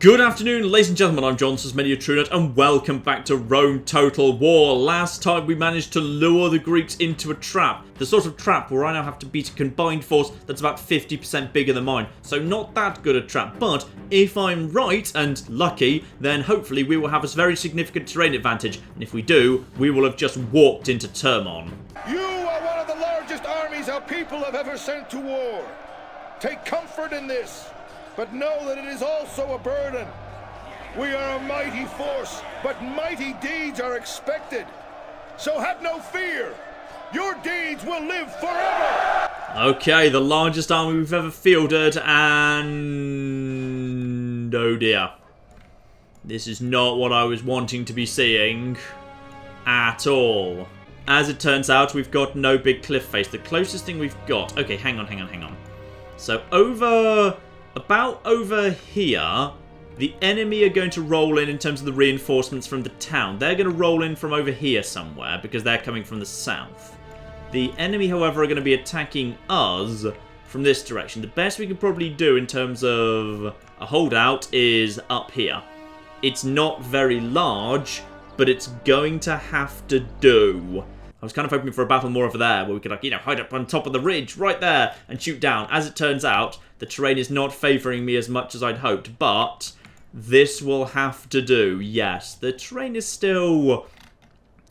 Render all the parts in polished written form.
Good afternoon, ladies and gentlemen, I'm John Trunut, and welcome back to Rome Total War. Last time we managed to lure the Greeks into a trap. The sort of trap where I now have to beat a combined force that's about 50% bigger than mine. So not that good a trap, but if I'm right and lucky, then hopefully we will have a very significant terrain advantage. And if we do, we will have just walked into Thermon. You are one of the largest armies our people have ever sent to war. Take comfort in this. But know that it is also a burden. We are a mighty force, but mighty deeds are expected. So have no fear. Your deeds will live forever. Okay, the largest army we've ever fielded, and oh dear. This is not what I was wanting to be seeing at all. As it turns out, we've got no big cliff face. The closest thing we've got... Okay, hang on. So about over here, the enemy are going to roll in terms of the reinforcements from the town. They're going to roll in from over here somewhere because they're coming from the south. The enemy, however, are going to be attacking us from this direction. The best we can probably do in terms of a holdout is up here. It's not very large, but it's going to have to do. I was kind of hoping for a battle more over there where we could, hide up on top of the ridge right there and shoot down. As it turns out, the terrain is not favouring me as much as I'd hoped, but this will have to do. Yes, the terrain is still...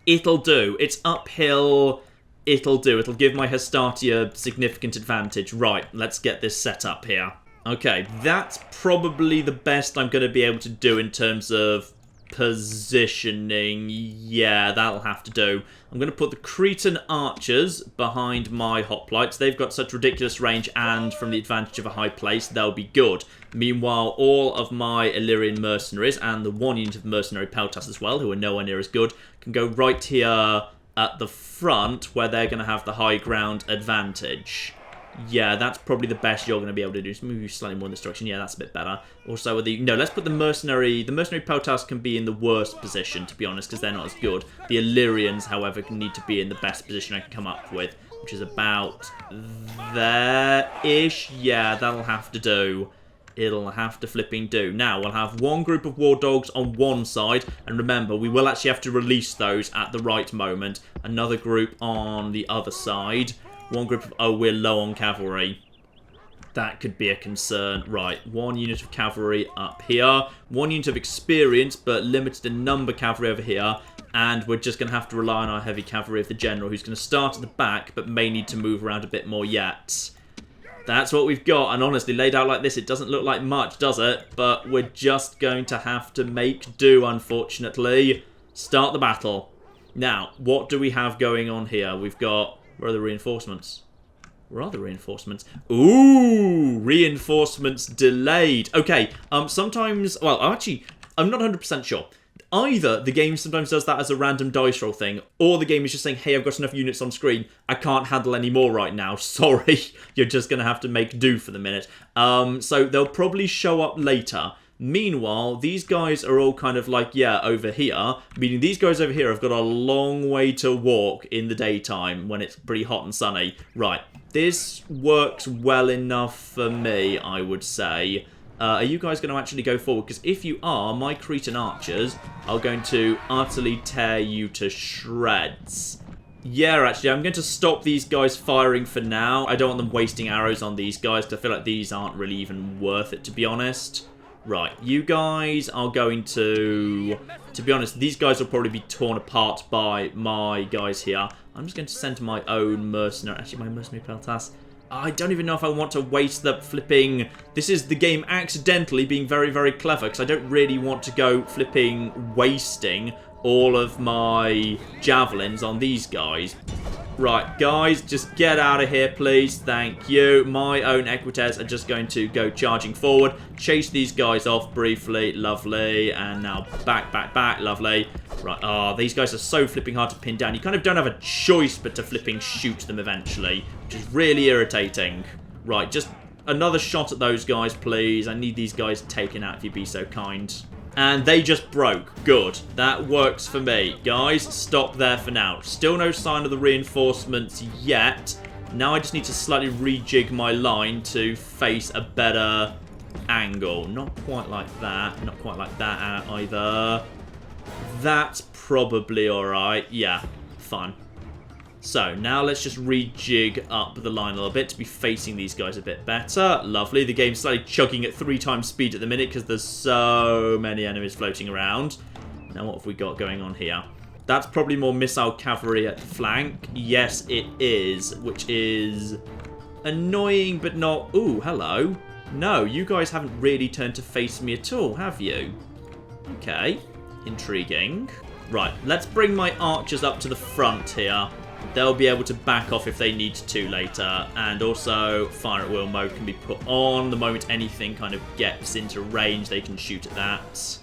It'll do. It's uphill. It'll do. It'll give my Hastati a significant advantage. Right, let's get this set up here. Okay, that's probably the best I'm going to be able to do in terms of positioning. Yeah, that'll have to do. I'm going to put the Cretan archers behind my hoplites. They've got such ridiculous range, and from the advantage of a high place, they'll be good. Meanwhile, all of my Illyrian mercenaries, and the one unit of mercenary peltas as well, who are nowhere near as good, can go right here at the front, where they're going to have the high ground advantage. Yeah, that's probably the best you're going to be able to do. Just move you slightly more in this direction. Yeah, that's a bit better. Also, no, let's put the mercenary... The mercenary peltas can be in the worst position, to be honest, because they're not as good. The Illyrians, however, can need to be in the best position I can come up with, which is about there-ish. Yeah, that'll have to do. It'll have to flipping do. Now, we'll have one group of war dogs on one side, and remember, we will actually have to release those at the right moment. Another group on the other side. One group of... Oh, we're low on cavalry. That could be a concern. Right, one unit of cavalry up here. One unit of experience, but limited in number cavalry over here. And we're just going to have to rely on our heavy cavalry of the general, who's going to start at the back, but may need to move around a bit more yet. That's what we've got. And honestly, laid out like this, it doesn't look like much, does it? But we're just going to have to make do, unfortunately. Start the battle. Now, what do we have going on here? We've got... Where are the reinforcements? Where are the reinforcements? Ooh, reinforcements delayed. Okay, sometimes... Well, actually, I'm not 100% sure. Either the game sometimes does that as a random dice roll thing, or the game is just saying, hey, I've got enough units on screen. I can't handle any more right now. Sorry, you're just going to have to make do for the minute. So they'll probably show up later. Meanwhile, these guys are all kind of like, yeah, over here. Meaning these guys over here have got a long way to walk in the daytime when it's pretty hot and sunny. Right, this works well enough for me, I would say. Are you guys going to actually go forward? Because if you are, my Cretan archers are going to utterly tear you to shreds. Yeah, actually, I'm going to stop these guys firing for now. I don't want them wasting arrows on these guys, because I feel like these aren't really even worth it, to be honest. Right, you guys are going to be honest, these guys will probably be torn apart by my guys here. I'm just going to send my own mercenary, actually my mercenary peltas. I don't even know if I want to waste the flipping... This is the game accidentally being very, very clever, because I don't really want to go flipping wasting all of my javelins on these guys. Right, guys, just get out of here, please. Thank you. My own equites are just going to go charging forward. Chase these guys off briefly. Lovely. And now back. Lovely. Right. Oh, these guys are so flipping hard to pin down. You kind of don't have a choice but to flipping shoot them eventually, which is really irritating. Right, just another shot at those guys, please. I need these guys taken out if you'd be so kind. And they just broke. Good. That works for me. Guys, stop there for now. Still no sign of the reinforcements yet. Now I just need to slightly rejig my line to face a better angle. Not quite like that. Not quite like that either. That's probably alright. Yeah, fine. So, now let's just rejig up the line a little bit to be facing these guys a bit better. Lovely. The game's slightly chugging at 3 times speed at the minute because there's so many enemies floating around. Now, what have we got going on here? That's probably more missile cavalry at the flank. Yes, it is, which is annoying, but not... Ooh, hello. No, you guys haven't really turned to face me at all, have you? Okay. Intriguing. Right, let's bring my archers up to the front here. They'll be able to back off if they need to later. And also, fire at will mode can be put on. The moment anything kind of gets into range, they can shoot at that.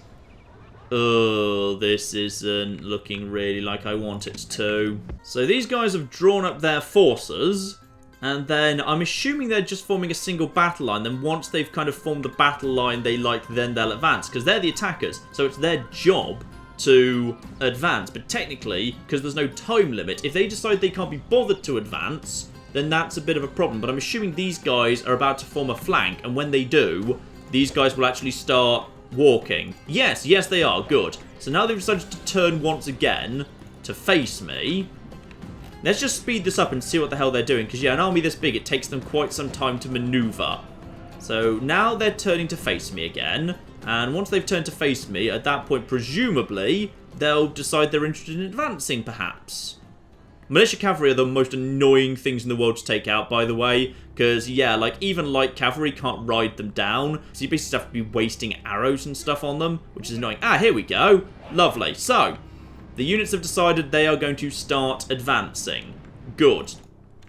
Oh, this isn't looking really like I want it to. So these guys have drawn up their forces. And then I'm assuming they're just forming a single battle line. Then once they've kind of formed the battle line, then they'll advance. Because they're the attackers. So it's their job to advance, but technically, because there's no time limit, if they decide they can't be bothered to advance, then that's a bit of a problem. But I'm assuming these guys are about to form a flank, and when they do, these guys will actually start walking. Yes, they are. Good. So now they've decided to turn once again to face me. Let's just speed this up and see what the hell they're doing, because yeah, an army this big, it takes them quite some time to maneuver. So now they're turning to face me again. And once they've turned to face me, at that point, presumably, they'll decide they're interested in advancing, perhaps. Militia cavalry are the most annoying things in the world to take out, by the way. Because, yeah, like, even light cavalry can't ride them down. So you basically have to be wasting arrows and stuff on them, which is annoying. Ah, here we go. Lovely. So, the units have decided they are going to start advancing. Good.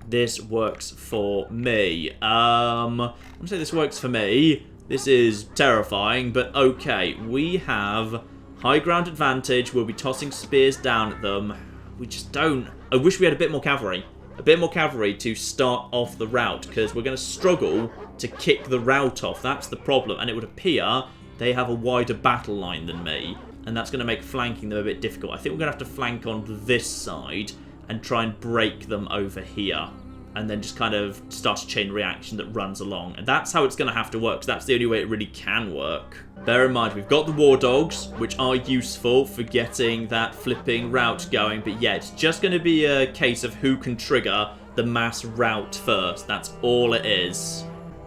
This works for me. I'm going to say this works for me. This is terrifying, but okay. We have high ground advantage. We'll be tossing spears down at them. We just don't... I wish we had a bit more cavalry. A bit more cavalry to start off the route, because we're going to struggle to kick the route off. That's the problem. And it would appear they have a wider battle line than me. And that's going to make flanking them a bit difficult. I think we're going to have to flank on this side and try and break them over here. And then just kind of start a chain reaction that runs along. And that's how it's going to have to work, because that's the only way it really can work. Bear in mind, we've got the war dogs, which are useful for getting that flipping route going. But yeah, it's just going to be a case of who can trigger the mass route first. That's all it is.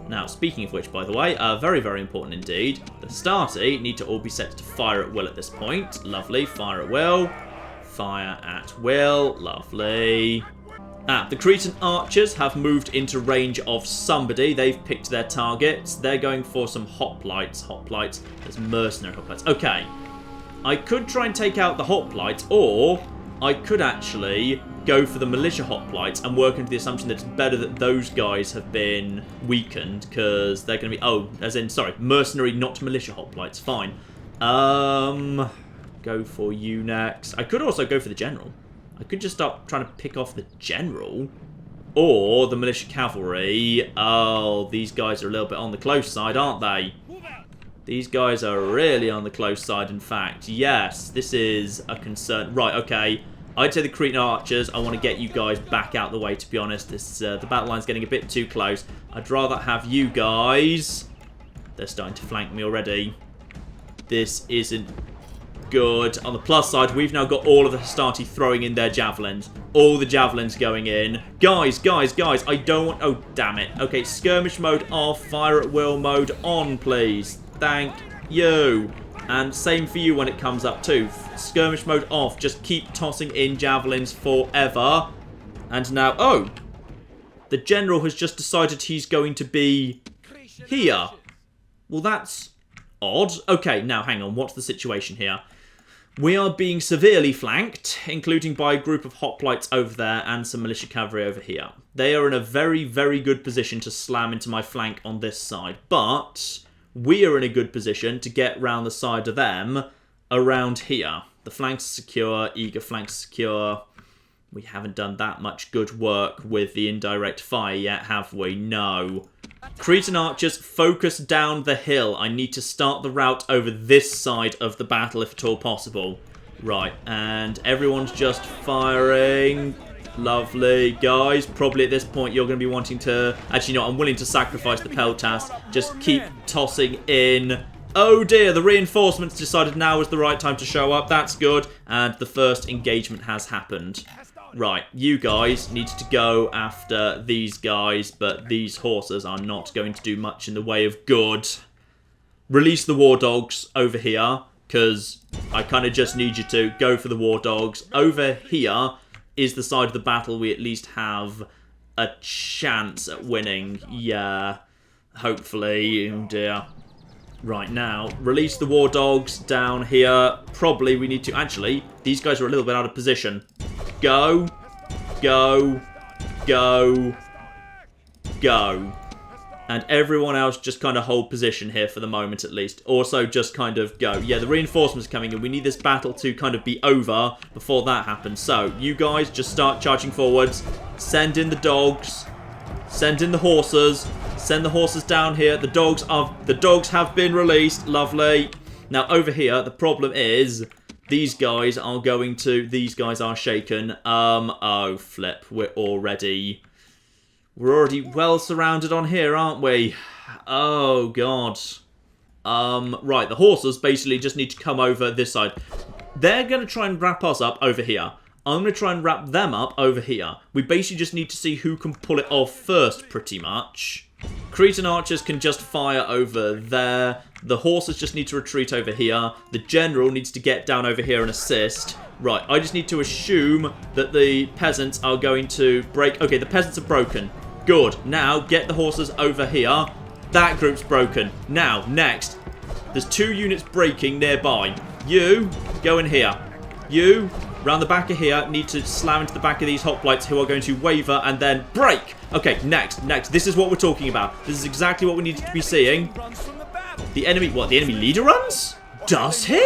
Now, speaking of which, by the way, very, very important indeed. The starty need to all be set to fire at will at this point. Lovely. Fire at will. Fire at will. Lovely. The Cretan archers have moved into range of somebody. They've picked their targets. They're going for some hoplites. Hoplites. There's mercenary hoplites. Okay. I could try and take out the hoplites, or I could actually go for the militia hoplites and work into the assumption that it's better that those guys have been weakened, because they're going to be... Oh, as in, sorry, mercenary, not militia hoplites. Fine. Go for you next. I could also go for the general. I could just start trying to pick off the general. Or the militia cavalry. Oh, these guys are a little bit on the close side, aren't they? These guys are really on the close side, in fact. Yes, this is a concern. Right, okay. I'd say the Cretan archers, I want to get you guys back out the way, to be honest. This the battle line's getting a bit too close. I'd rather have you guys... They're starting to flank me already. This isn't... good. On the plus side, we've now got all of the Hastati throwing in their javelins. All the javelins going in. Guys, I don't want... Oh, damn it. Okay, skirmish mode off. Fire at will mode on, please. Thank you. And same for you when it comes up too. Skirmish mode off. Just keep tossing in javelins forever. And now... Oh! The general has just decided he's going to be here. Well, that's odd. Okay, now hang on. What's the situation here? We are being severely flanked, including by a group of hoplites over there and some militia cavalry over here. They are in a very, very good position to slam into my flank on this side, but we are in a good position to get round the side of them around here. The flanks are secure, eager flanks secure. We haven't done that much good work with the indirect fire yet, have we? No. Cretan archers, focus down the hill. I need to start the route over this side of the battle if at all possible. Right, and everyone's just firing. Lovely. Guys, probably at this point you're going to be wanting to... Actually, no, I'm willing to sacrifice the peltas. Just keep tossing in. Oh dear, the reinforcements decided now was the right time to show up. That's good. And the first engagement has happened. Right, you guys need to go after these guys, but these horses are not going to do much in the way of good. Release the war dogs over here, because I kind of just need you to go for the war dogs. Over here is the side of the battle we at least have a chance at winning. Yeah, hopefully. Oh dear. Right, now, release the war dogs down here. Probably we need to... Actually, these guys are a little bit out of position. Go. Go. Go. Go. And everyone else just kind of hold position here for the moment at least. Also just kind of go. Yeah, the reinforcements are coming in. We need this battle to kind of be over before that happens. So, you guys just start charging forwards. Send in the dogs. Send in the horses. Send the horses down here. The dogs have been released. Lovely. Now, over here, the problem is... These guys are going to... These guys are shaken. Oh, flip. We're already well surrounded on here, aren't we? Oh, God. Right, the horses basically just need to come over this side. They're going to try and wrap us up over here. I'm going to try and wrap them up over here. We basically just need to see who can pull it off first, pretty much. Cretan archers can just fire over there. The horses just need to retreat over here. The general needs to get down over here and assist. Right, I just need to assume that the peasants are going to break. Okay, the peasants are broken. Good. Now, get the horses over here. That group's broken. Now, next. There's 2 units breaking nearby. You, go in here. You, round the back of here, need to slam into the back of these hoplites who are going to waver and then break. Okay, next. This is what we're talking about. This is exactly what we need to be seeing. The enemy, what, the enemy leader runs? Does he?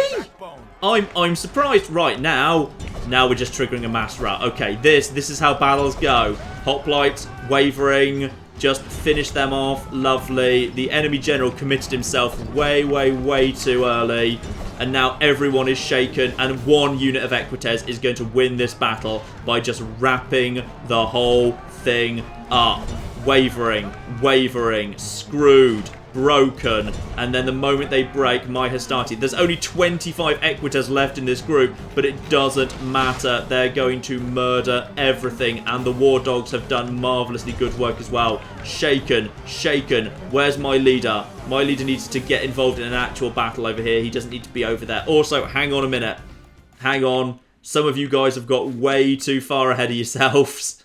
I'm surprised. Right, now we're just triggering a mass rout. Okay, this is how battles go. Hoplites, wavering, just finish them off. Lovely. The enemy general committed himself way too early. And now everyone is shaken, and 1 unit of Equites is going to win this battle by just wrapping the whole thing up. Wavering, screwed, broken, and then the moment they break, my Hastati. There's only 25 Equites left in this group, but it doesn't matter. They're going to murder everything, and the war dogs have done marvellously good work as well. Shaken. Where's my leader? My leader needs to get involved in an actual battle over here. He doesn't need to be over there. Also, hang on a minute. Hang on. Some of you guys have got way too far ahead of yourselves.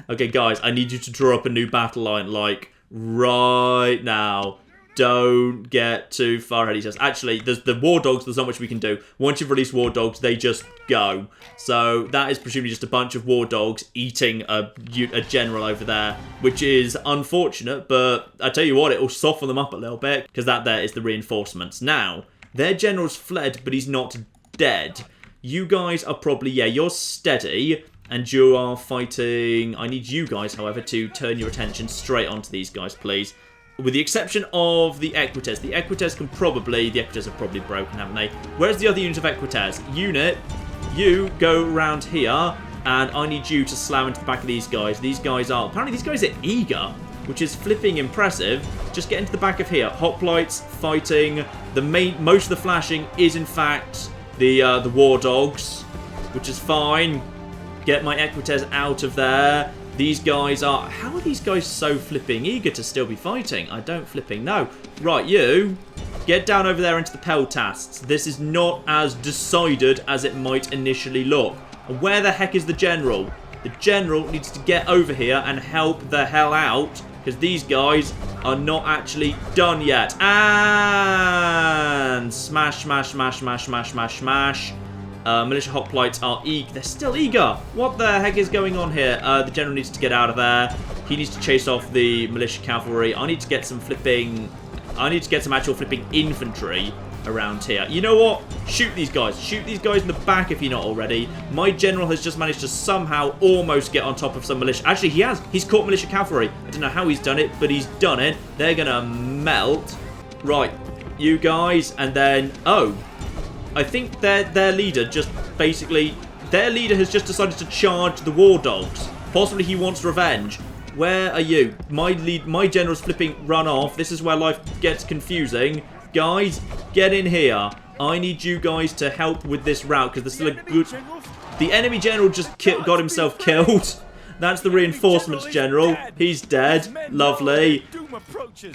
Okay, guys, I need you to draw up a new battle line, like, right now. Don't get too far ahead of yourselves. Actually, there's the war dogs. There's not much we can do. Once you've released war dogs, they just go. So that is presumably just a bunch of war dogs eating a general over there, which is unfortunate. But I tell you what, it will soften them up a little bit because that there is the reinforcements. Now, their general's fled, but he's not dead. You guys are probably, yeah, you're steady. And you are fighting... I need you guys, however, to turn your attention straight onto these guys, please. With the exception of the Equites. The Equites can probably... The Equites are probably broken, haven't they? Where's the other unit of Equites? Unit, you go around here, and I need you to slam into the back of these guys. These guys are... Apparently these guys are eager, which is flipping impressive. Just get into the back of here. Hoplites, fighting. Most of the flashing is, in fact, the war dogs, which is fine. Get my Equites out of there. These guys are... How are these guys so flipping eager to still be fighting? I don't flipping know. Right, you. Get down over there into the peltasts. This is not as decided as it might initially look. And where the heck is the general? The general needs to get over here and help the hell out. Because these guys are not actually done yet. And... Smash. Militia hoplites are eager. They're still eager. What the heck is going on here? The general needs to get out of there. He needs to chase off the militia cavalry. I need to get some actual flipping infantry around here. You know what? Shoot these guys. Shoot these guys in the back if you're not already. My general has just managed to somehow almost get on top of some militia. Actually, he has. He's caught militia cavalry. I don't know how he's done it, but he's done it. They're going to melt. Right. You guys. And then... Oh. I think their leader just basically their leader has just decided to charge the war dogs. Possibly he wants revenge. Where are you? My general's flipping run off. This is where life gets confusing. Guys, get in here. I need you guys to help with this route because there's still a good... The enemy general just got himself killed. That's the reinforcements general. He's dead. Lovely.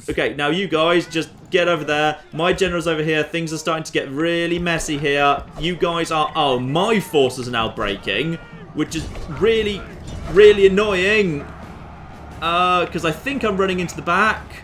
Okay, now you guys just get over there. My general's over here. Things are starting to get really messy here. You guys are... Oh, my forces are now breaking, which is really, really annoying. Because I think I'm running into the back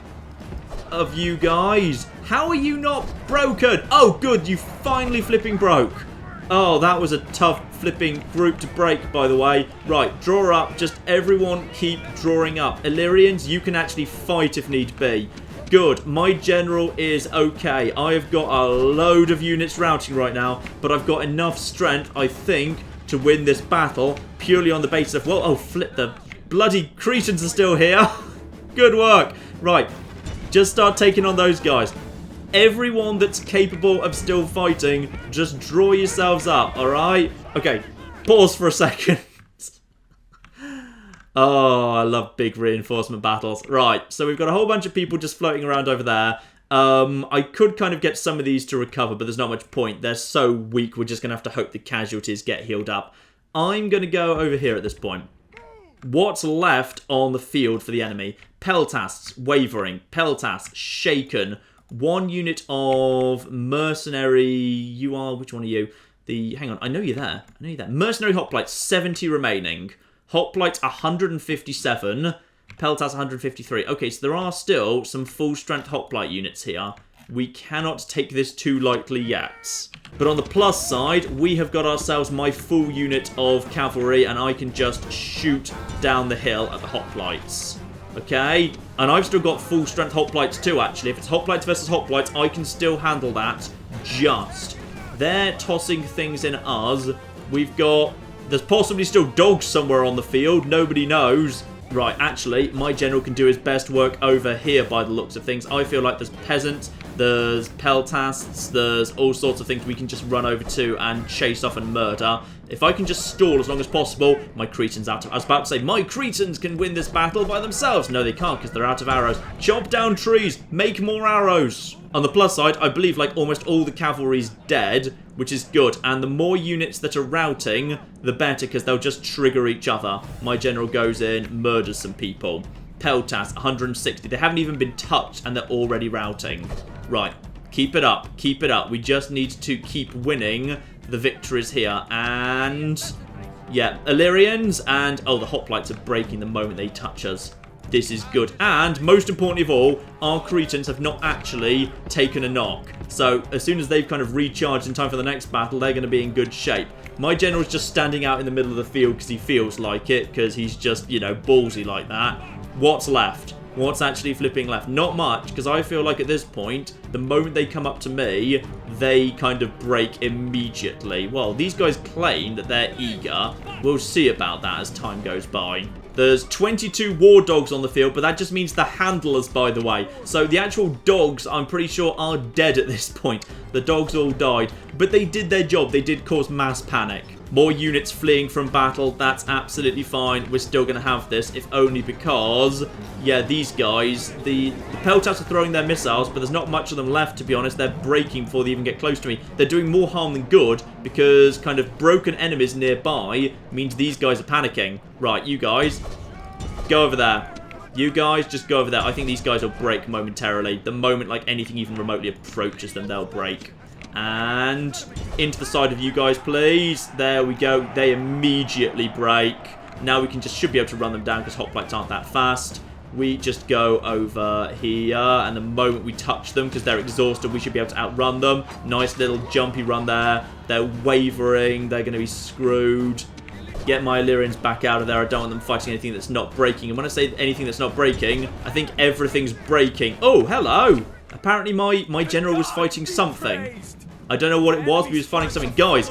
of you guys. How are you not broken? Oh, good. You finally flipping broke. Oh, that was a tough flipping group to break, by the way. Right, draw up. Just everyone keep drawing up. Illyrians, you can actually fight if need be. Good. My general is okay. I have got a load of units routing right now, but I've got enough strength, I think, to win this battle purely on the basis of... Well, oh, flip, the bloody Cretans are still here. Good work. Right, just start taking on those guys. Everyone that's capable of still fighting, just draw yourselves up, alright? Okay, pause for a second. Oh, I love big reinforcement battles. Right, so we've got a whole bunch of people just floating around over there. I could kind of get some of these to recover, but there's not much point. They're so weak, we're just going to have to hope the casualties get healed up. I'm going to go over here at this point. What's left on the field for the enemy? Peltasts, wavering. Peltasts, shaken. 1 unit of mercenary. You are, which one are you? Hang on, I know you're there. I know you're there. Mercenary hoplites, 70 remaining. Hoplites, 157. Peltas, 153. Okay, so there are still some full strength hoplite units here. We cannot take this too lightly yet. But on the plus side, we have got ourselves my full unit of cavalry, and I can just shoot down the hill at the hoplites. Okay, and I've still got full strength hoplites too, actually. If it's hoplites versus hoplites, I can still handle that. Just. They're tossing things in us. We've got... There's possibly still dogs somewhere on the field. Nobody knows. Right, actually, my general can do his best work over here by the looks of things. I feel like there's peasants, there's peltasts, there's all sorts of things we can just run over to and chase off and murder. If I can just stall as long as possible, my Cretans out of... I was about to say, my Cretans can win this battle by themselves. No, they can't because they're out of arrows. Chop down trees, make more arrows. On the plus side, I believe like almost all the cavalry's dead, which is good. And the more units that are routing, the better, because they'll just trigger each other. My general goes in, murders some people. Peltas, 160. They haven't even been touched, and they're already routing. Right, keep it up, keep it up. We just need to keep winning the victories here. And, yeah, Illyrians and... Oh, the hoplites are breaking the moment they touch us. This is good. And, most importantly of all, our Cretans have not actually taken a knock. So, as soon as they've kind of recharged in time for the next battle, they're going to be in good shape. My general's just standing out in the middle of the field because he feels like it, because he's just, you know, ballsy like that. What's left? What's actually flipping left? Not much, because I feel like at this point, the moment they come up to me, they kind of break immediately. Well, these guys claim that they're eager. We'll see about that as time goes by. There's 22 war dogs on the field, but that just means the handlers, by the way. So the actual dogs, I'm pretty sure, are dead at this point. The dogs all died, but they did their job. They did cause mass panic. More units fleeing from battle, that's absolutely fine. We're still going to have this, if only because, yeah, these guys, the Peltas are throwing their missiles, but there's not much of them left, to be honest. They're breaking before they even get close to me. They're doing more harm than good, because kind of broken enemies nearby means these guys are panicking. Right, you guys, go over there. You guys, just go over there. I think these guys will break momentarily. The moment, like, anything even remotely approaches them, they'll break. And into the side of you guys, please. There we go. They immediately break. Now we should be able to run them down because hoplites aren't that fast. We just go over here, and the moment we touch them, because they're exhausted, we should be able to outrun them. Nice little jumpy run there. They're wavering. They're going to be screwed. Get my Illyrians back out of there. I don't want them fighting anything that's not breaking. And when I say anything that's not breaking, I think everything's breaking. Oh, hello. Apparently my general was fighting something. I don't know what it was, but he was fighting something. Guys,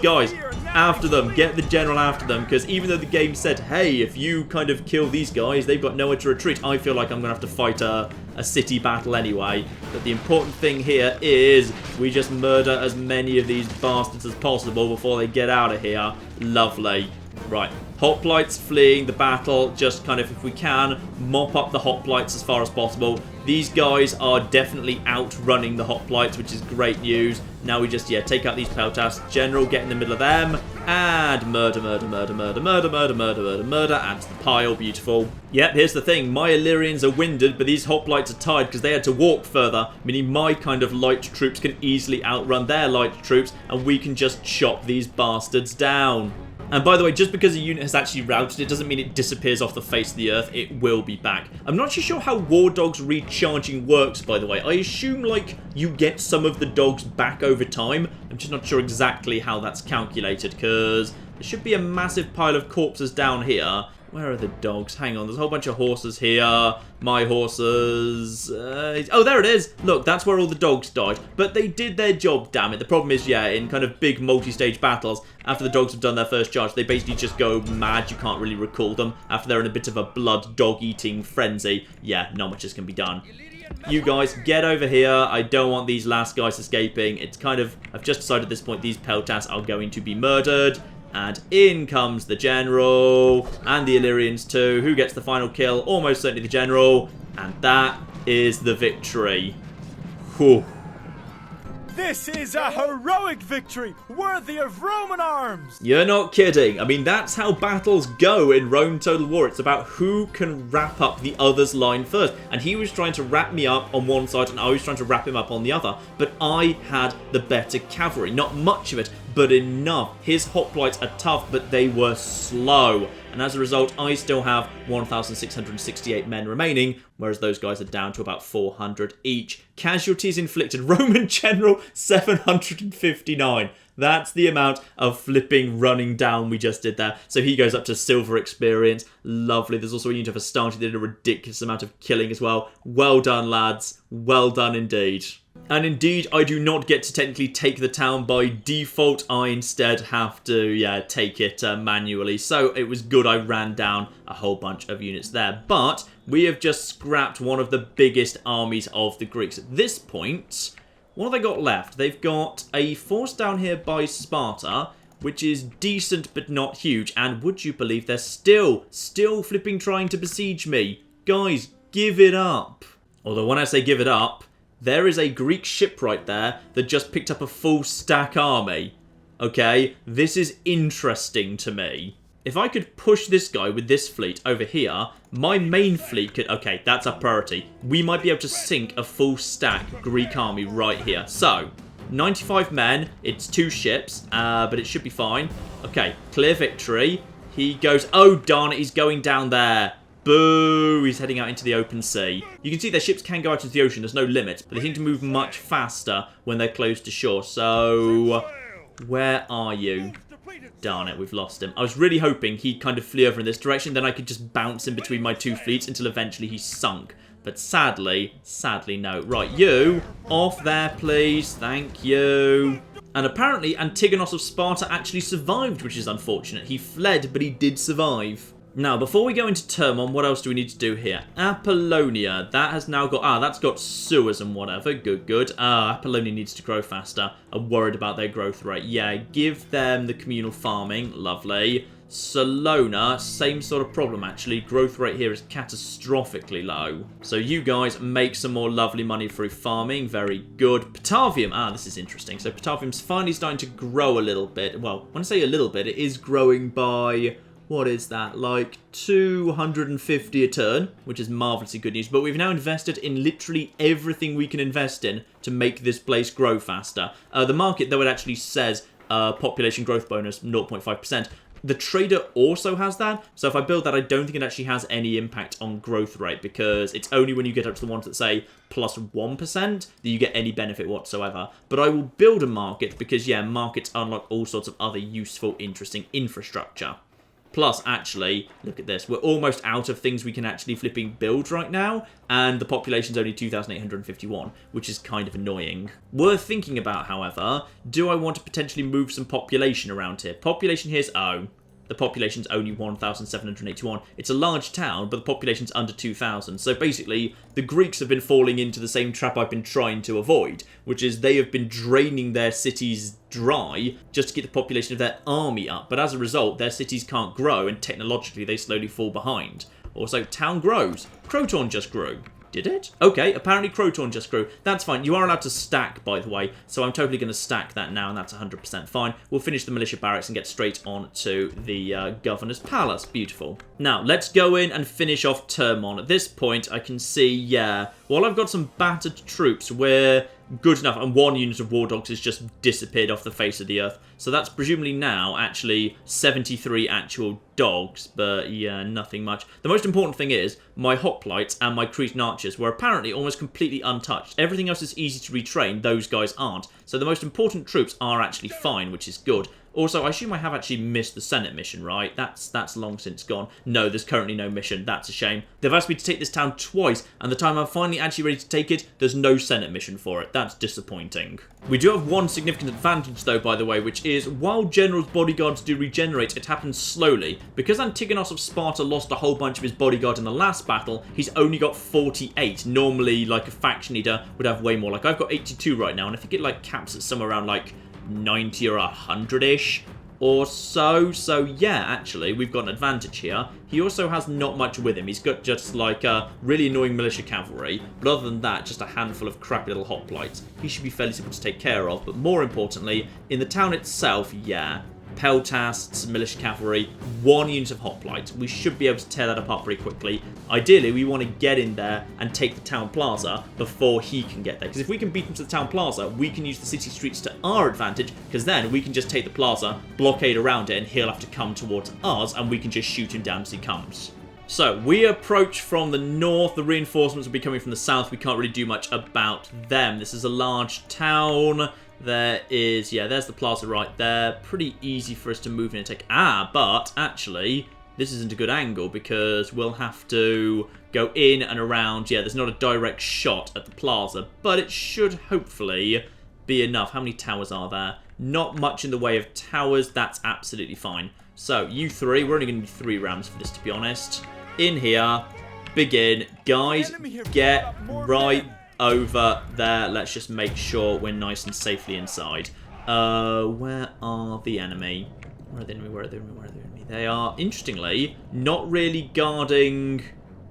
after them. Get the general after them, because even though the game said, hey, if you kind of kill these guys, they've got nowhere to retreat, I feel like I'm going to have to fight a city battle anyway. But the important thing here is we just murder as many of these bastards as possible before they get out of here. Lovely. Right. Hoplites fleeing the battle, just kind of, if we can, mop up the hoplites as far as possible. These guys are definitely outrunning the hoplites, which is great news. Now we just, take out these peltas. General, get in the middle of them. And murder, murder, murder, murder, murder, murder, murder, murder, murder. Add to the pile. Beautiful. Yep, here's the thing. My Illyrians are winded, but these hoplites are tired because they had to walk further, meaning my kind of light troops can easily outrun their light troops, and we can just chop these bastards down. And by the way, just because a unit has actually routed, it doesn't mean it disappears off the face of the earth. It will be back. I'm not actually sure how War Dogs recharging works, by the way. I assume, like, you get some of the dogs back over time. I'm just not sure exactly how that's calculated, because there should be a massive pile of corpses down here. Where are the dogs? Hang on, there's a whole bunch of horses here. My horses. Oh, there it is. Look, that's where all the dogs died. But they did their job, damn it. The problem is, in kind of big multi-stage battles, after the dogs have done their first charge, they basically just go mad. You can't really recall them. After they're in a bit of a blood dog-eating frenzy, not much is going to be done. You guys, get over here. I don't want these last guys escaping. It's kind of, I've just decided at this point these peltas are going to be murdered. And in comes the general, and the Illyrians too. Who gets the final kill? Almost certainly the general. And that is the victory. Whew. This is a heroic victory, worthy of Roman arms! You're not kidding. I mean, that's how battles go in Rome Total War. It's about who can wrap up the other's line first. And he was trying to wrap me up on one side, and I was trying to wrap him up on the other. But I had the better cavalry. Not much of it, but enough. His hoplites are tough, but they were slow. And as a result, I still have 1,668 men remaining, whereas those guys are down to about 400 each. Casualties inflicted. Roman general, 759. That's the amount of flipping running down we just did there. So he goes up to silver experience. Lovely. There's also a unit of Astarte. They did a ridiculous amount of killing as well. Well done, lads. Well done indeed. And indeed, I do not get to technically take the town by default. I instead have to, take it manually. So it was good I ran down a whole bunch of units there. But we have just scrapped one of the biggest armies of the Greeks. At this point, what have they got left? They've got a force down here by Sparta, which is decent but not huge. And would you believe they're still flipping trying to besiege me? Guys, give it up. Although when I say give it up, there is a Greek ship right there that just picked up a full stack army. Okay, this is interesting to me. If I could push this guy with this fleet over here, my main fleet could... Okay, that's a priority. We might be able to sink a full stack Greek army right here. So, 95 men, it's 2 ships, but it should be fine. Okay, clear victory. He goes... Oh, darn it, he's going down there. Boo! He's heading out into the open sea. You can see their ships can go out into the ocean. There's no limit. But they seem to move much faster when they're close to shore. So, where are you? Darn it, we've lost him. I was really hoping he'd kind of flee over in this direction. Then I could just bounce in between my 2 fleets until eventually he sunk. But sadly no. Right, you, off there, please. Thank you. And apparently, Antigonos of Sparta actually survived, which is unfortunate. He fled, but he did survive. Now, before we go into Thermon, what else do we need to do here? Apollonia. That has now got... that's got sewers and whatever. Good. Apollonia needs to grow faster. I'm worried about their growth rate. Yeah, give them the communal farming. Lovely. Salona, same sort of problem, actually. Growth rate here is catastrophically low. So you guys make some more lovely money through farming. Very good. Patavium. This is interesting. So Patavium's finally starting to grow a little bit. Well, when I say a little bit, it is growing by... What is that? Like 250 a turn, which is marvellously good news. But we've now invested in literally everything we can invest in to make this place grow faster. The market, though, it actually says population growth bonus 0.5%. The trader also has that. So if I build that, I don't think it actually has any impact on growth rate, because it's only when you get up to the ones that say plus 1% that you get any benefit whatsoever. But I will build a market because, markets unlock all sorts of other useful, interesting infrastructure. Plus, actually, look at this. We're almost out of things we can actually flipping build right now, and the population's only 2,851, which is kind of annoying. Worth thinking about, however, do I want to potentially move some population around here? Population here's the population's only 1,781. It's a large town, but the population's under 2,000. So basically, the Greeks have been falling into the same trap I've been trying to avoid, which is they have been draining their cities dry just to get the population of their army up. But as a result, their cities can't grow, and technologically they slowly fall behind. Also, town grows. Croton just grew. Did it? Okay, apparently Croton just grew. That's fine. You are allowed to stack, by the way, so I'm totally going to stack that now, and that's 100% fine. We'll finish the militia barracks and get straight on to the governor's palace. Beautiful. Now, let's go in and finish off Thermon. At this point, I can see, yeah, while I've got some battered troops, we're good enough, and one unit of war dogs has just disappeared off the face of the earth. So that's presumably now actually 73 actual dogs, but yeah, nothing much. The most important thing is my hoplites and my Cretan archers were apparently almost completely untouched. Everything else is easy to retrain, those guys aren't. So the most important troops are actually fine, which is good. Also, I assume I have actually missed the Senate mission, right? That's long since gone. No, there's currently no mission. That's a shame. They've asked me to take this town twice, and the time I'm finally actually ready to take it, there's no Senate mission for it. That's disappointing. We do have one significant advantage, though, by the way, which is while generals' bodyguards do regenerate, it happens slowly. Because Antigonos of Sparta lost a whole bunch of his bodyguard in the last battle, he's only got 48. Normally, like, a faction leader would have way more. Like, I've got 82 right now, and I think it, like, caps at somewhere around, like, 90 or 100-ish or so. So yeah, actually, we've got an advantage here. He also has not much with him. He's got just like a really annoying militia cavalry, but other than that, just a handful of crappy little hoplites. He should be fairly simple to take care of, but more importantly, in the town itself, yeah, peltasts, militia cavalry, one unit of hoplites. We should be able to tear that apart pretty quickly. Ideally, we want to get in there and take the town plaza before he can get there. Because if we can beat him to the town plaza, we can use the city streets to our advantage, because then we can just take the plaza, blockade around it, and he'll have to come towards us, and we can just shoot him down as he comes. So, we approach from the north. The reinforcements will be coming from the south. We can't really do much about them. This is a large town. There is, yeah, there's the plaza right there. Pretty easy for us to move in and take. But actually, this isn't a good angle because we'll have to go in and around. Yeah, there's not a direct shot at the plaza, but it should hopefully be enough. How many towers are there? Not much in the way of towers. That's absolutely fine. So, you three, we're only going to need 3 rounds for this, to be honest. In here, begin. Guys, get right over there. Let's just make sure we're nice and safely inside. Where are the enemy? Where are the enemy? Where are the enemy? Where are the enemy? They are, interestingly, not really guarding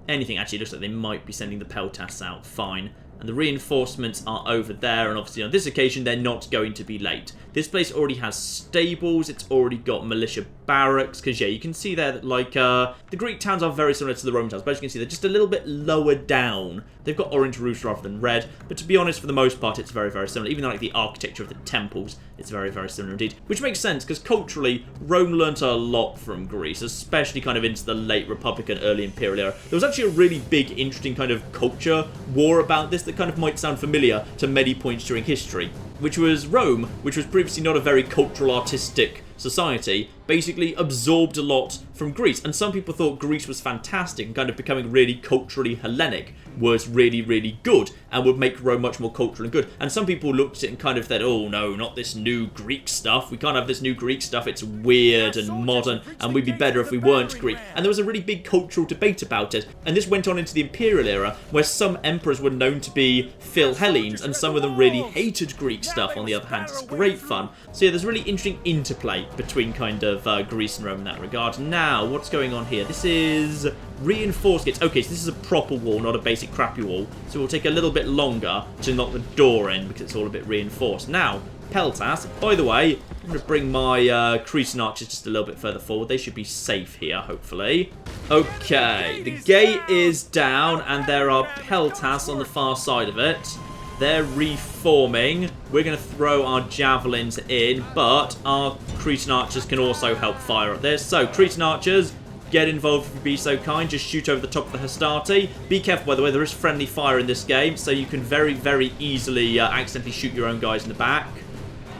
anything. Actually, it looks like they might be sending the peltasts out. Fine. And the reinforcements are over there, and obviously on this occasion they're not going to be late. This place already has stables, it's already got militia barracks, because yeah, you can see there that like, the Greek towns are very similar to the Roman towns, but as you can see they're just a little bit lower down. They've got orange roofs rather than red, but to be honest, for the most part it's very, very similar. Even though like the architecture of the temples, it's very, very similar indeed. Which makes sense, because culturally, Rome learnt a lot from Greece, especially kind of into the late Republican, early Imperial era. There was actually a really big, interesting kind of culture war about this that kind of might sound familiar to many points during history, which was Rome, which was previously not a very cultural, artistic society, basically absorbed a lot from Greece. And some people thought Greece was fantastic and kind of becoming really culturally Hellenic was really, really good and would make Rome much more cultural and good. And some people looked at it and kind of said, oh no, not this new Greek stuff. We can't have this new Greek stuff. It's weird and modern and we'd be better if we weren't Greek. And there was a really big cultural debate about it. And this went on into the Imperial era where some emperors were known to be Philhellenes and some of them really hated Greek stuff on the other hand. It's great fun. So yeah, there's a really interesting interplay between kind of Greece and Rome in that regard. Now, what's going on here? This is reinforced gates. Okay, so this is a proper wall, not a basic crappy wall. So it will take a little bit longer to knock the door in because it's all a bit reinforced. Now, peltas. By the way, I'm going to bring my Cretan archers just a little bit further forward. They should be safe here, hopefully. Okay, the gate is down and there are peltas on the far side of it. They're reforming. We're going to throw our javelins in, but our Cretan archers can also help fire at this. So, Cretan archers, get involved if you be so kind. Just shoot over the top of the hastati. Be careful, by the way, there is friendly fire in this game, so you can very, very easily accidentally shoot your own guys in the back.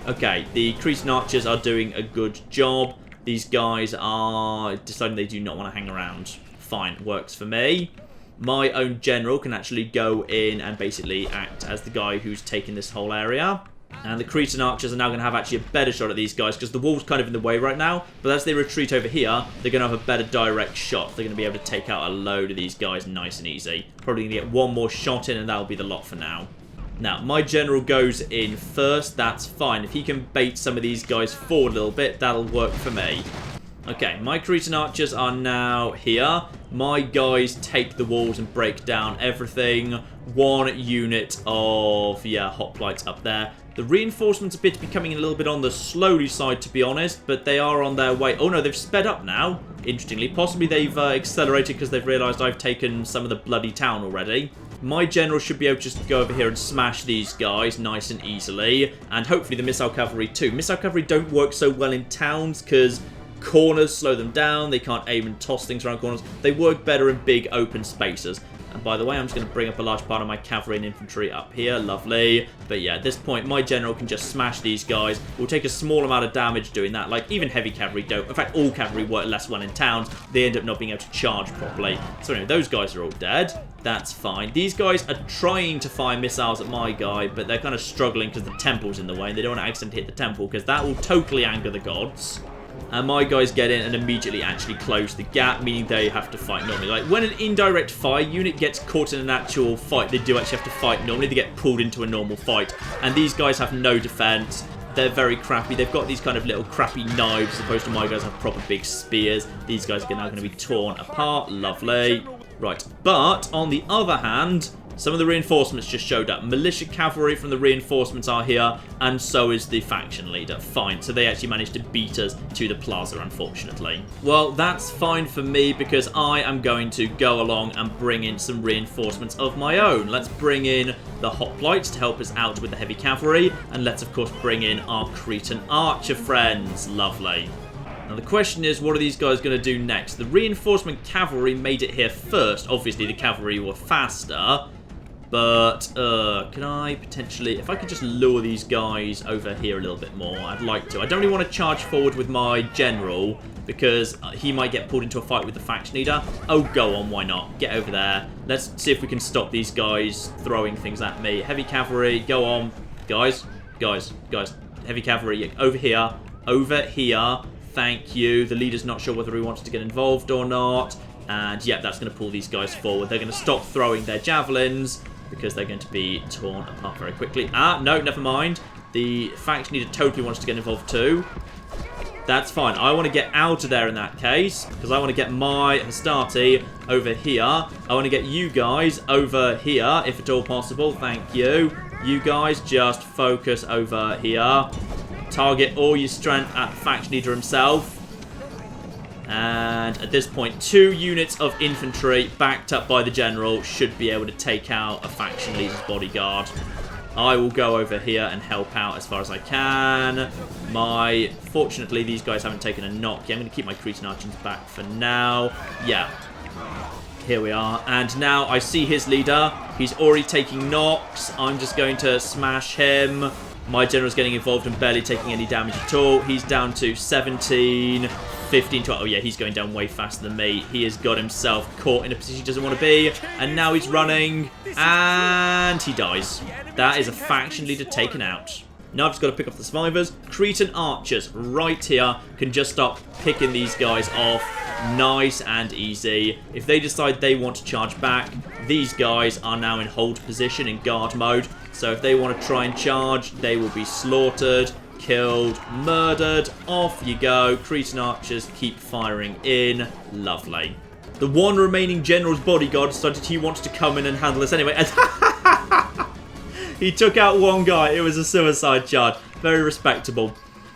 Okay, the Cretan archers are doing a good job. These guys are deciding they do not want to hang around. Fine, works for me. My own general can actually go in and basically act as the guy who's taking this whole area. And the Cretan archers are now going to have actually a better shot at these guys because the wall's kind of in the way right now. But as they retreat over here, they're going to have a better direct shot. They're going to be able to take out a load of these guys nice and easy. Probably going to get one more shot in and that'll be the lot for now. Now, my general goes in first. That's fine. If he can bait some of these guys forward a little bit, that'll work for me. Okay, my Cretan archers are now here. My guys take the walls and break down everything. One unit of, hoplites up there. The reinforcements appear to be coming in a little bit on the slowly side, to be honest, but they are on their way. Oh no, they've sped up now, interestingly. Possibly they've accelerated because they've realised I've taken some of the bloody town already. My general should be able to just go over here and smash these guys nice and easily. And hopefully the missile cavalry too. Missile cavalry don't work so well in towns because corners slow them down. They can't aim and toss things around corners. They work better in big open spaces. And by the way, I'm just going to bring up a large part of my cavalry and infantry up here. Lovely. But yeah, at this point, my general can just smash these guys. We'll take a small amount of damage doing that. Like, even heavy cavalry don't. In fact, all cavalry work less well in towns. They end up not being able to charge properly. So anyway, those guys are all dead. That's fine. These guys are trying to fire missiles at my guy, but they're kind of struggling because the temple's in the way. And they don't want to accidentally hit the temple because that will totally anger the gods. And my guys get in and immediately actually close the gap, meaning they have to fight normally. Like, when an indirect fire unit gets caught in an actual fight, they do actually have to fight normally. They get pulled into a normal fight. And these guys have no defense. They're very crappy. They've got these kind of little crappy knives, as opposed to my guys have proper big spears. These guys are now going to be torn apart. Lovely. Right, but on the other hand, some of the reinforcements just showed up. Militia cavalry from the reinforcements are here, and so is the faction leader. Fine, so they actually managed to beat us to the plaza, unfortunately. Well, that's fine for me, because I am going to go along and bring in some reinforcements of my own. Let's bring in the hoplites to help us out with the heavy cavalry, and let's, of course, bring in our Cretan archer friends. Lovely. Now the question is, what are these guys going to do next? The reinforcement cavalry made it here first. Obviously, the cavalry were faster. But, can I potentially... If I could just lure these guys over here a little bit more, I'd like to. I don't really want to charge forward with my general, because he might get pulled into a fight with the faction leader. Oh, go on, why not? Get over there. Let's see if we can stop these guys throwing things at me. Heavy cavalry, go on. Guys. Heavy cavalry, over here. Over here. Thank you. The leader's not sure whether he wants to get involved or not. And, yeah, that's going to pull these guys forward. They're going to stop throwing their javelins, because they're going to be torn apart very quickly. Ah, no, never mind. The faction leader totally wants to get involved too. That's fine. I want to get out of there in that case, because I want to get my Hastati over here. I want to get you guys over here, if at all possible. Thank you. You guys just focus over here. Target all your strength at the faction leader himself. And at this point, 2 units of infantry backed up by the general should be able to take out a faction leader's bodyguard. I will go over here and help out as far as I can. Fortunately, these guys haven't taken a knock. Yeah, I'm going to keep my Cretan archers back for now. Yeah. Here we are. And now I see his leader. He's already taking knocks. I'm just going to smash him. My general's getting involved and barely taking any damage at all. He's down to 17, 15, 12. Oh, yeah, he's going down way faster than me. He has got himself caught in a position he doesn't want to be. And now he's running. And he dies. That is a faction leader taken out. Now I've just got to pick off the survivors. Cretan archers right here can just start picking these guys off. Nice and easy. If they decide they want to charge back, these guys are now in hold position in guard mode. So if they want to try and charge, they will be slaughtered, killed, murdered. Off you go. Cretan archers keep firing in. Lovely. The one remaining general's bodyguard decided he wants to come in and handle this anyway. He took out one guy. It was a suicide charge. Very respectable.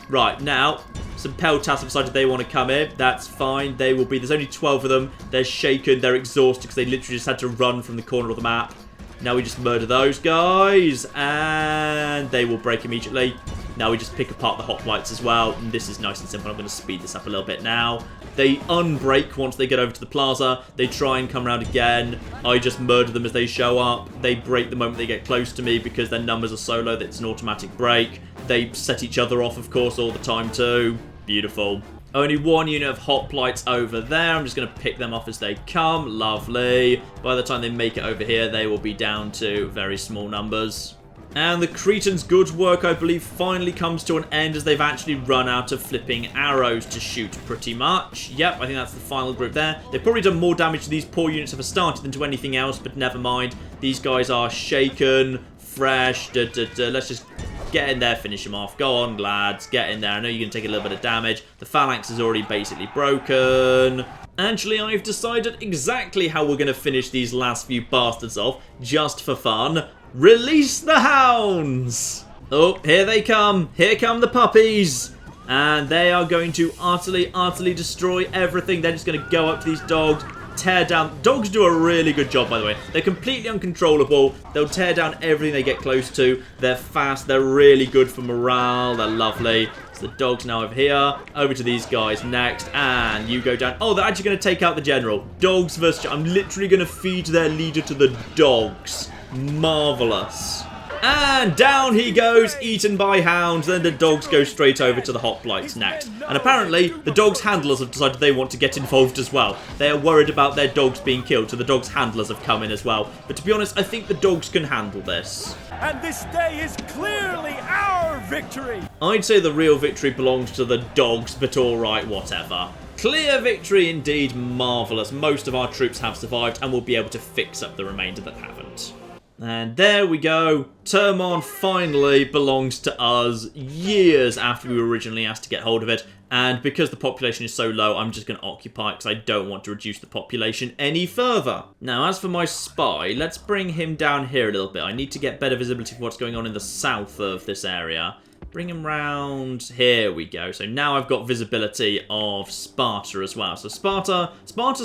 Right, now, some Peltas have decided they want to come in. That's fine. They will be... There's only 12 of them. They're shaken. They're exhausted because they literally just had to run from the corner of the map. Now we just murder those guys. And they will break immediately. Now we just pick apart the hoplites as well. And this is nice and simple. I'm going to speed this up a little bit now. They unbreak once they get over to the plaza. They try and come around again. I just murder them as they show up. They break the moment they get close to me because their numbers are so low that it's an automatic break. They set each other off, of course, all the time too. Beautiful. Only one unit of hoplites over there. I'm just going to pick them off as they come. Lovely. By the time they make it over here, they will be down to very small numbers. And the Cretans' good work, I believe, finally comes to an end as they've actually run out of flipping arrows to shoot pretty much. Yep, I think that's the final group there. They've probably done more damage to these poor units if I started than to anything else, but never mind. These guys are shaken, fresh. Let's just get in there, finish them off. Go on, lads, get in there. I know you're going to take a little bit of damage. The phalanx is already basically broken. Actually, I've decided exactly how we're going to finish these last few bastards off, just for fun. Release the hounds! Oh, here they come. Here come the puppies. And they are going to utterly destroy everything. They're just going to go up to these dogs, tear down. Dogs do a really good job, by the way. They're completely uncontrollable. They'll tear down everything they get close to. They're fast. They're really good for morale. They're lovely. So the dogs now over here. Over to these guys next. And you go down. Oh, they're actually going to take out the general. Dogs versus... I'm literally going to feed their leader to the dogs. Marvellous. And down he goes, eaten by hounds. Then the dogs go straight over to the hoplites next. And apparently, the dogs' handlers have decided they want to get involved as well. They are worried about their dogs being killed, so the dogs' handlers have come in as well. But to be honest, I think the dogs can handle this. And this day is clearly our victory. I'd say the real victory belongs to the dogs, but alright, whatever. Clear victory indeed, marvellous. Most of our troops have survived and will be able to fix up the remainder that haven't. And there we go. Thermon finally belongs to us years after we were originally asked to get hold of it. And because the population is so low, I'm just going to occupy it because I don't want to reduce the population any further. Now, as for my spy, let's bring him down here a little bit. I need to get better visibility of what's going on in the south of this area. Bring him round. Here we go. So now I've got visibility of Sparta as well. So Sparta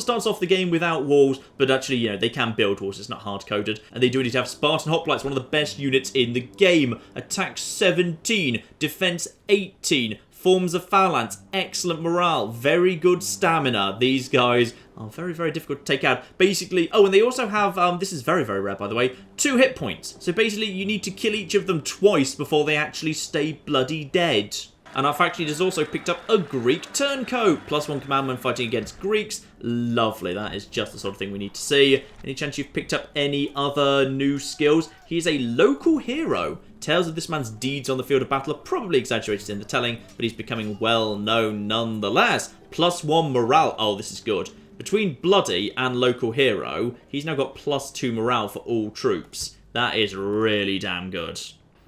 starts off the game without walls, but actually, you know, they can build walls. It's not hard-coded. And they do need to have Spartan hoplites, one of the best units in the game. Attack 17, defense 18, forms a phalanx, excellent morale, very good stamina. These guys are very, very difficult to take out. Basically, oh, and they also have, this is very, very rare, by the way, 2 hit points. So basically, you need to kill each of them twice before they actually stay bloody dead. And our faction has also picked up a Greek turncoat. +1 command when fighting against Greeks. Lovely, that is just the sort of thing we need to see. Any chance you've picked up any other new skills? He's a local hero. Tales of this man's deeds on the field of battle are probably exaggerated in the telling, but he's becoming well known nonetheless. +1 morale. Oh, this is good. Between Bloody and local hero, he's now got +2 morale for all troops. That is really damn good.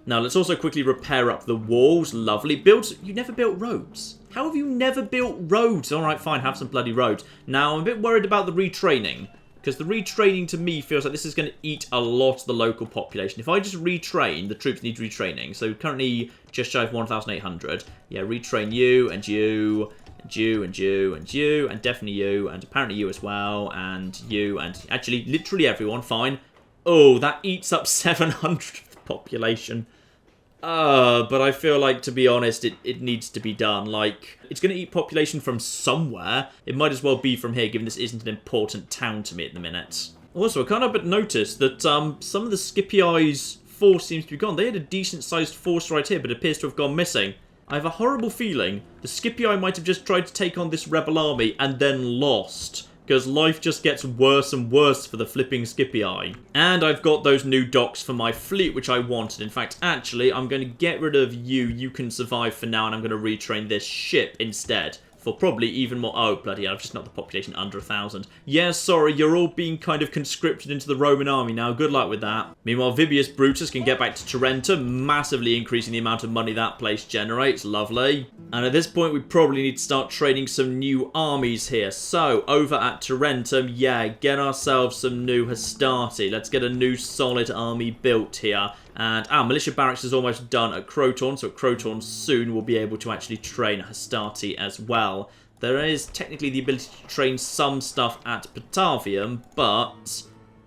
Now, let's also quickly repair up the walls. Lovely. You never built roads. How have you never built roads? Alright, fine, have some bloody roads. Now, I'm a bit worried about the retraining, because the retraining to me feels like this is going to eat a lot of the local population. If I just retrain, the troops need retraining. So currently just shy of 1,800. Yeah, retrain you, and you, and you, and you, and you, and definitely you, and apparently you as well, and you, and actually literally everyone, fine. Oh, that eats up 700 of the population. But I feel like, to be honest, it needs to be done. Like, it's going to eat population from somewhere. It might as well be from here, given this isn't an important town to me at the minute. Also, I can't help but notice that some of the Scipio's force seems to be gone. They had a decent-sized force right here, but it appears to have gone missing. I have a horrible feeling the Scipii might have just tried to take on this rebel army and then lost, because life just gets worse and worse for the flipping Scipii. And I've got those new docks for my fleet, which I wanted. In fact, actually, I'm going to get rid of you. You can survive for now, and I'm going to retrain this ship instead. For probably even more... Oh, bloody hell, I've just knocked the population under 1,000. Yeah, sorry, you're all being kind of conscripted into the Roman army now. Good luck with that. Meanwhile, Vibius Brutus can get back to Tarentum, massively increasing the amount of money that place generates. Lovely. And at this point, we probably need to start training some new armies here. So, over at Tarentum, yeah, get ourselves some new Hastati. Let's get a new solid army built here. And our militia barracks is almost done at Croton, so at Croton soon we'll be able to actually train Hastati as well. There is technically the ability to train some stuff at Batavium, but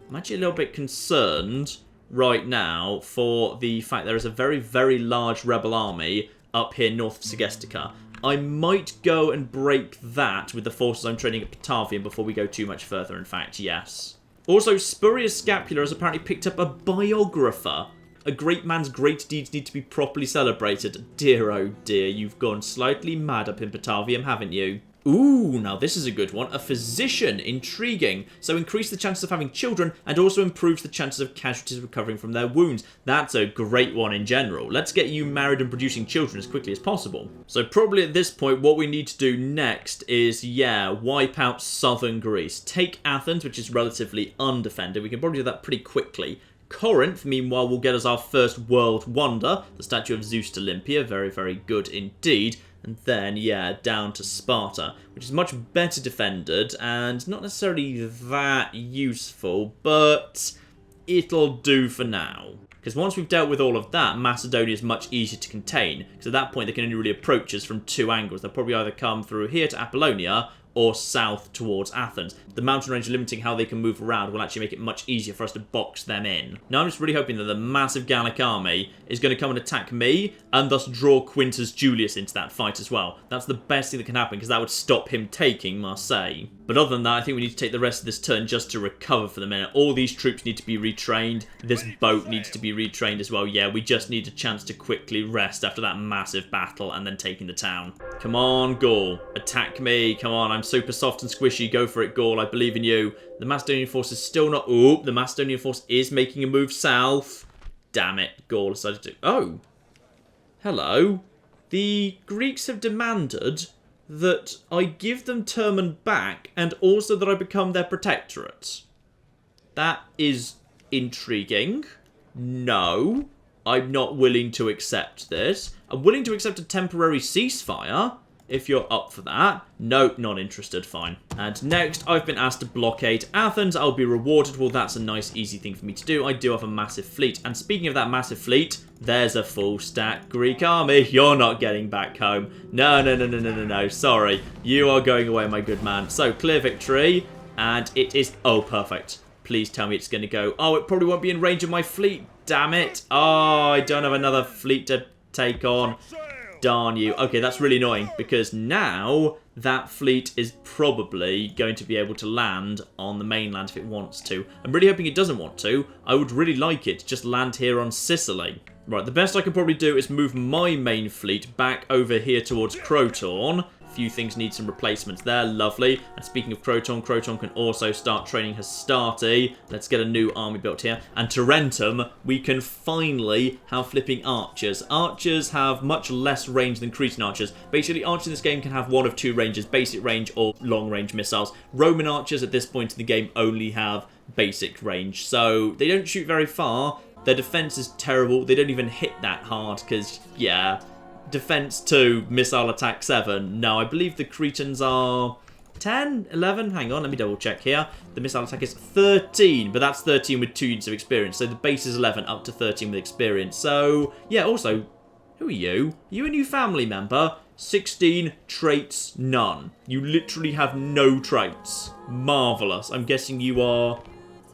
I'm actually a little bit concerned right now for the fact there is a very, very large rebel army up here north of Segestica. I might go and break that with the forces I'm training at Batavium before we go too much further, in fact, yes. Also, Spurious Scapula has apparently picked up a biographer. A great man's great deeds need to be properly celebrated. Dear, oh dear, you've gone slightly mad up in Batavium, haven't you? Ooh, now this is a good one. A physician. Intriguing. So increase the chances of having children and also improves the chances of casualties recovering from their wounds. That's a great one in general. Let's get you married and producing children as quickly as possible. So probably at this point, what we need to do next is, yeah, wipe out southern Greece. Take Athens, which is relatively undefended. We can probably do that pretty quickly. Corinth, meanwhile, will get us our first world wonder, the statue of Zeus to Olympia. Very, very good indeed. And then, yeah, down to Sparta, which is much better defended and not necessarily that useful, but it'll do for now. Because once we've dealt with all of that, Macedonia is much easier to contain, because at that point they can only really approach us from two angles. They'll probably either come through here to Apollonia or south towards Athens. The mountain range limiting how they can move around will actually make it much easier for us to box them in. Now I'm just really hoping that the massive Gallic army is going to come and attack me and thus draw Quintus Julius into that fight as well. That's the best thing that can happen because that would stop him taking Marseille. But other than that, I think we need to take the rest of this turn just to recover for the minute. All these troops need to be retrained. This boat needs to be retrained as well. Yeah, we just need a chance to quickly rest after that massive battle and then taking the town. Come on, Gaul. Attack me. Come on, I'm super soft and squishy. Go for it, Gaul. I believe in you. The Macedonian force is still not... Ooh, the Macedonian force is making a move south. Damn it. Gaul decided to... Oh. Hello. The Greeks have demanded that I give them Thermon back and also that I become their protectorate. That is intriguing. No, I'm not willing to accept this. I'm willing to accept a temporary ceasefire, if you're up for that. Nope, not interested, fine. And next, I've been asked to blockade Athens. I'll be rewarded. Well, that's a nice, easy thing for me to do. I do have a massive fleet. And speaking of that massive fleet, there's a full stack Greek army. You're not getting back home. No. Sorry. You are going away, my good man. So, clear victory. And it is... Oh, perfect. Please tell me it's going to go... Oh, it probably won't be in range of my fleet. Damn it. Oh, I don't have another fleet to take on. Darn you. Okay, that's really annoying because now that fleet is probably going to be able to land on the mainland if it wants to. I'm really hoping it doesn't want to. I would really like it to just land here on Sicily. Right, the best I can probably do is move my main fleet back over here towards Croton. Few things need some replacements there, lovely. And speaking of Croton, Croton can also start training Hastati. Let's get a new army built here. And Tarentum, we can finally have flipping archers. Archers have much less range than Cretan archers. Basically, archers in this game can have one of two ranges, basic range or long range missiles. Roman archers at this point in the game only have basic range, so they don't shoot very far. Their defense is terrible. They don't even hit that hard because, yeah... Defense 2, missile attack 7. No, I believe the Cretans are 10, 11. Hang on, let me double check here. The missile attack is 13, but that's 13 with 2 units of experience. So the base is 11, up to 13 with experience. So, yeah, also, who are you? You a new family member? 16, traits, none. You literally have no traits. Marvellous. I'm guessing you are...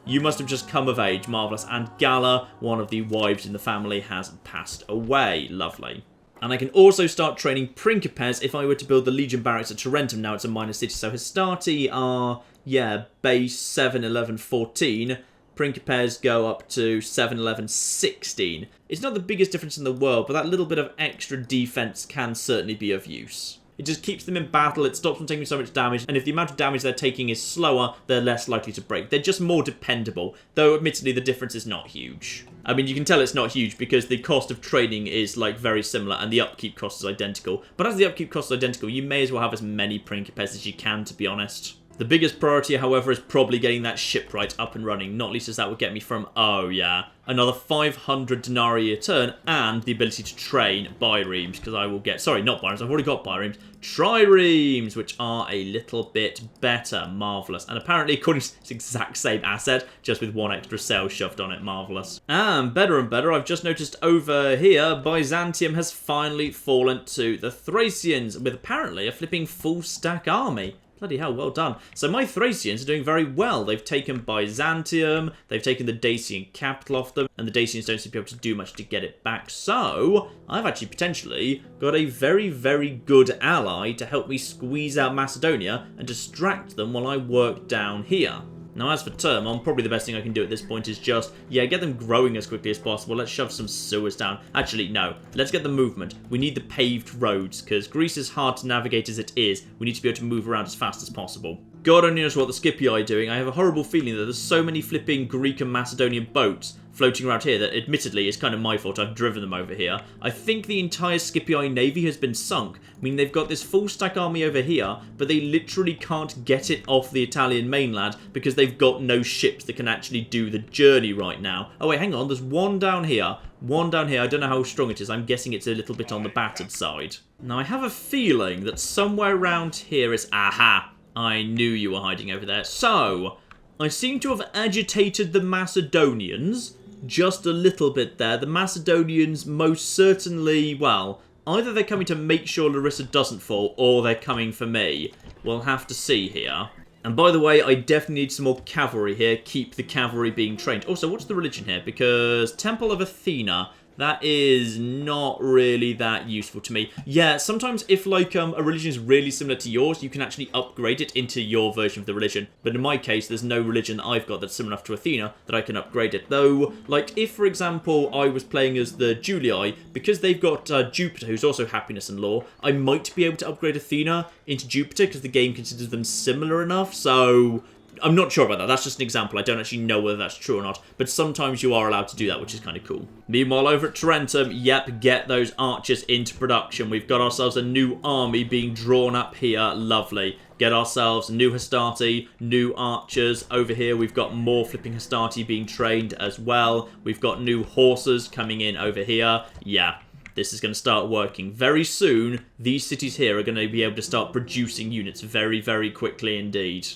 You must have just come of age. Marvellous. And Galla, one of the wives in the family, has passed away. Lovely. And I can also start training Principes if I were to build the Legion Barracks at Tarentum. Now it's a minor city. So Hastati are, yeah, base 7, 11, 14. Principes go up to 7, 11, 16. It's not the biggest difference in the world, but that little bit of extra defense can certainly be of use. It just keeps them in battle, it stops them taking so much damage, and if the amount of damage they're taking is slower, they're less likely to break. They're just more dependable, though admittedly the difference is not huge. I mean, you can tell it's not huge because the cost of training is, like, very similar, and the upkeep cost is identical. But as the upkeep cost is identical, you may as well have as many Principes as you can, to be honest. The biggest priority, however, is probably getting that shipwright up and running, not least as that would get me from, oh yeah, another 500 denarii a turn, and the ability to train biremes, because I will get, sorry, not biremes, I've already got biremes, triremes, which are a little bit better. Marvellous. And apparently, according to this exact same asset, just with one extra sail shoved on it. Marvellous. And better, I've just noticed over here, Byzantium has finally fallen to the Thracians, with apparently a flipping full stack army. Bloody hell, well done. So my Thracians are doing very well. They've taken Byzantium, they've taken the Dacian capital off them, and the Dacians don't seem to be able to do much to get it back. So, I've actually potentially got a very, very good ally to help me squeeze out Macedonia and distract them while I work down here. Now, as for Thermon, probably the best thing I can do at this point is just, yeah, get them growing as quickly as possible. Let's shove some sewers down. Actually, no. Let's get the movement. We need the paved roads, because Greece is hard to navigate as it is. We need to be able to move around as fast as possible. God only knows what the Scipii are doing. I have a horrible feeling that there's so many flipping Greek and Macedonian boats floating around here that, admittedly, it's kind of my fault. I've driven them over here. I think the entire Scipii navy has been sunk. I mean, they've got this full stack army over here, but they literally can't get it off the Italian mainland because they've got no ships that can actually do the journey right now. Oh, wait, hang on. There's one down here. One down here. I don't know how strong it is. I'm guessing it's a little bit on the battered side. Now, I have a feeling that somewhere around here is... Aha! I knew you were hiding over there. So, I seem to have agitated the Macedonians just a little bit there. The Macedonians most certainly, well, either they're coming to make sure Larissa doesn't fall, or they're coming for me. We'll have to see here. And by the way, I definitely need some more cavalry here. Keep the cavalry being trained. Also, what's the religion here? Because Temple of Athena... that is not really that useful to me. Yeah, sometimes if, like, a religion is really similar to yours, you can actually upgrade it into your version of the religion. But in my case, there's no religion that I've got that's similar enough to Athena that I can upgrade it. Though, like, if, for example, I was playing as the Julii, because they've got Jupiter, who's also happiness and law, I might be able to upgrade Athena into Jupiter, because the game considers them similar enough, so... I'm not sure about that. That's just an example. I don't actually know whether that's true or not. But sometimes you are allowed to do that, which is kind of cool. Meanwhile, over at Tarentum, yep, get those archers into production. We've got ourselves a new army being drawn up here. Lovely. Get ourselves new Hastati, new archers. Over here, we've got more flipping Hastati being trained as well. We've got new horses coming in over here. Yeah. This is going to start working. Very soon, these cities here are going to be able to start producing units very, very quickly indeed.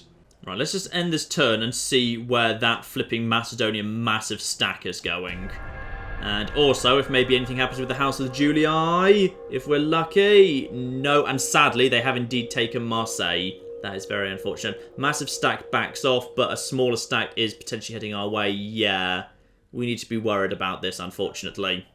Right, let's just end this turn and see where that flipping Macedonian massive stack is going. And also, if maybe anything happens with the House of the Julii, if we're lucky. No, and sadly, they have indeed taken Marseille. That is very unfortunate. Massive stack backs off, but a smaller stack is potentially heading our way. Yeah, we need to be worried about this, unfortunately.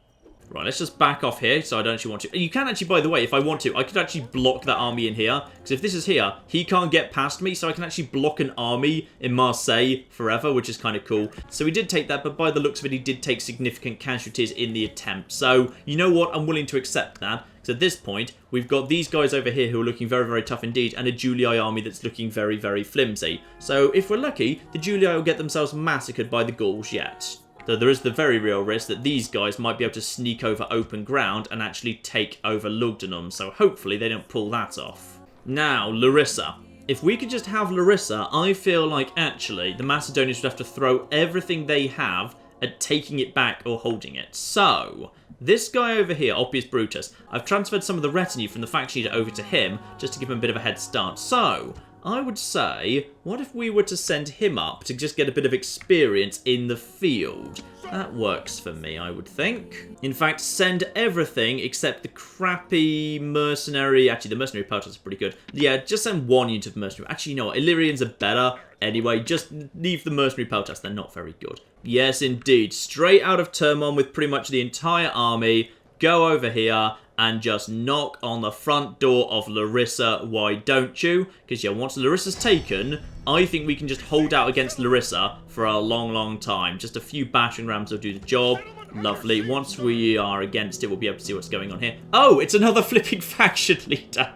Right, let's just back off here, so I don't actually want to. And you can actually, by the way, if I want to, I could actually block that army in here. Because if this is here, he can't get past me, so I can actually block an army in Marseille forever, which is kind of cool. So he did take that, but by the looks of it, he did take significant casualties in the attempt. So, you know what? I'm willing to accept that. So at this point, we've got these guys over here who are looking very, very tough indeed, and a Julii army that's looking very, very flimsy. So if we're lucky, the Julii will get themselves massacred by the Gauls yet. Though there is the very real risk that these guys might be able to sneak over open ground and actually take over Lugdunum, so hopefully they don't pull that off. Now, Larissa. If we could just have Larissa, I feel like actually the Macedonians would have to throw everything they have at taking it back or holding it. So, this guy over here, Oppius Brutus, I've transferred some of the retinue from the fact leader over to him just to give him a bit of a head start. So, I would say, what if we were to send him up to just get a bit of experience in the field? That works for me, I would think. In fact, send everything except the crappy mercenary. Actually, the mercenary pelters are pretty good. Yeah, just send one unit of mercenary. Actually, you know what? Illyrians are better. Anyway, just leave the mercenary pelters. They're not very good. Yes, indeed. Straight out of Thermon with pretty much the entire army. Go over here and just knock on the front door of Larissa, why don't you? Because, yeah, once Larissa's taken, I think we can just hold out against Larissa for a long, long time. Just a few battering rams will do the job. Lovely. Once we are against it, we'll be able to see what's going on here. Oh, it's another flipping faction leader.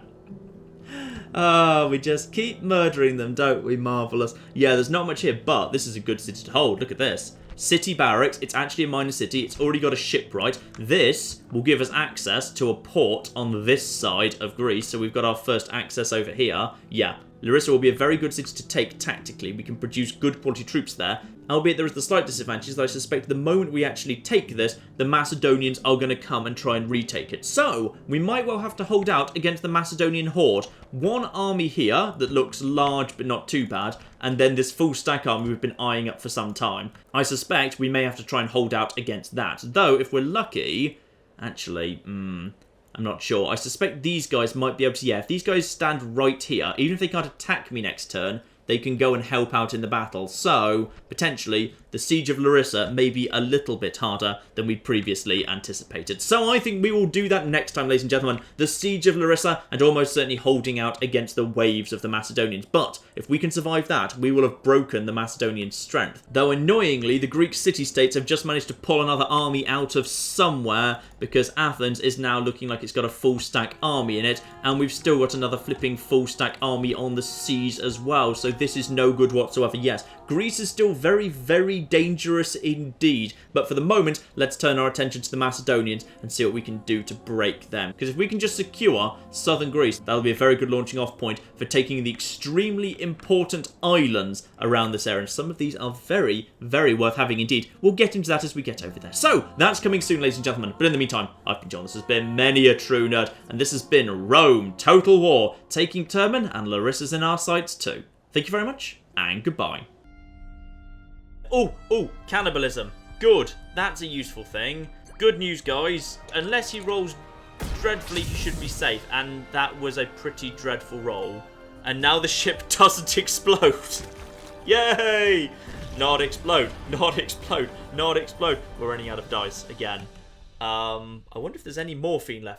Oh, we just keep murdering them, don't we? Marvellous. Yeah, there's not much here, but this is a good city to hold. Look at this. City barracks. It's actually a minor city. It's already got a shipwright. This will give us access to a port on this side of Greece. So we've got our first access over here. Yeah, Larissa will be a very good city to take tactically. We can produce good quality troops there. Albeit there is the slight disadvantage that I suspect the moment we actually take this, the Macedonians are going to come and try and retake it. So, we might well have to hold out against the Macedonian horde. One army here that looks large but not too bad, and then this full stack army we've been eyeing up for some time. I suspect we may have to try and hold out against that. Though, if we're lucky, actually, I'm not sure. I suspect these guys might be able to, yeah, if these guys stand right here, even if they can't attack me next turn, they can go and help out in the battle. So, potentially, the Siege of Larissa may be a little bit harder than we previously anticipated. So I think we will do that next time, ladies and gentlemen. The Siege of Larissa, and almost certainly holding out against the waves of the Macedonians. But if we can survive that, we will have broken the Macedonian strength. Though annoyingly, the Greek city-states have just managed to pull another army out of somewhere, because Athens is now looking like it's got a full stack army in it, and we've still got another flipping full stack army on the seas as well. So this is no good whatsoever. Yes, Greece is still very, very dangerous indeed. But for the moment, let's turn our attention to the Macedonians and see what we can do to break them. Because if we can just secure southern Greece, that'll be a very good launching off point for taking the extremely important islands around this area. And some of these are very, very worth having indeed. We'll get into that as we get over there. So, that's coming soon, ladies and gentlemen. But in the meantime, I've been John. This has been Many a True Nerd. And this has been Rome Total War, taking Thermon, and Larissa's in our sights too. Thank you very much, and goodbye. Oh, cannibalism. Good. That's a useful thing. Good news, guys. Unless he rolls dreadfully, he should be safe. And that was a pretty dreadful roll. And now the ship doesn't explode. Yay! Not explode. Not explode. Not explode. We're running out of dice again. I wonder if there's any morphine left.